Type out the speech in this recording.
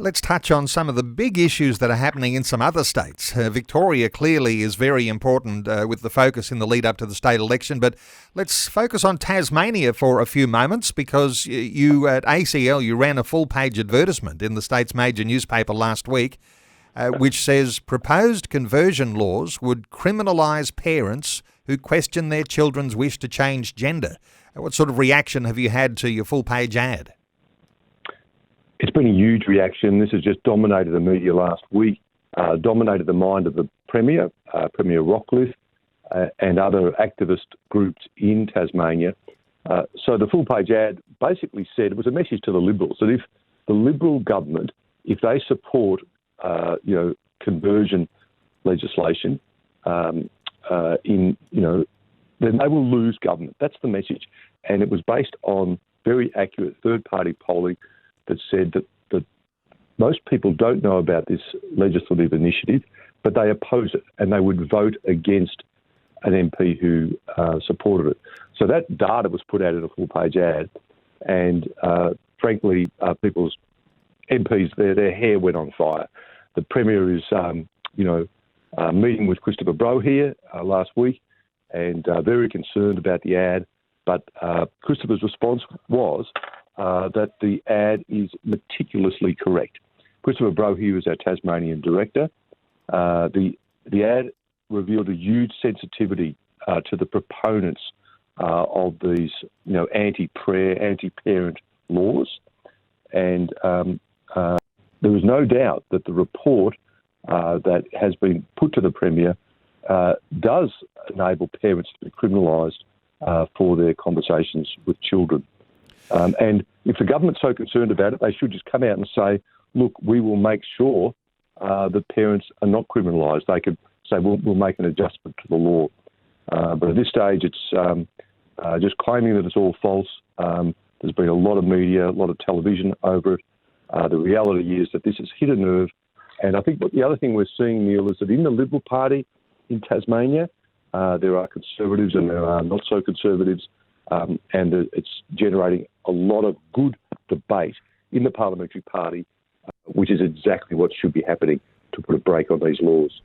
let's touch on some of the big issues that are happening in some other states. Victoria clearly is very important with the focus in the lead up to the state election, but let's focus on Tasmania for a few moments, because you at ACL, you ran a full-page advertisement in the state's major newspaper last week, which says proposed conversion laws would criminalise parents who question their children's wish to change gender. What sort of reaction have you had to your full-page ad? It's been a huge reaction. This has just dominated the media last week, dominated the mind of the Premier, Premier Rockcliffe, and other activist groups in Tasmania. So the full-page ad basically said, it was a message to the Liberals, that if the Liberal government, if they support, conversion legislation, then they will lose government. That's the message. And it was based on very accurate third-party polling that said that most people don't know about this legislative initiative, but they oppose it, and they would vote against an MP who supported it. So that data was put out in a full-page ad, and frankly, people's MPs, their hair went on fire. The Premier is, meeting with Christopher Brough here last week, and very concerned about the ad. But Christopher's response was that the ad is meticulously correct. Christopher Brough here is our Tasmanian director. The ad revealed a huge sensitivity to the proponents of these, anti-parent laws, and there is no doubt that the report that has been put to the Premier does enable parents to be criminalised for their conversations with children. And if the government's so concerned about it, they should just come out and say, look, we will make sure that parents are not criminalised. They could say, we'll make an adjustment to the law. But at this stage, it's just claiming that it's all false. There's been a lot of media, a lot of television over it. The reality is that this has hit a nerve. And I think the other thing we're seeing, Neil, is that in the Liberal Party in Tasmania, there are conservatives and there are not so conservatives, and it's generating a lot of good debate in the parliamentary party, which is exactly what should be happening to put a brake on these laws.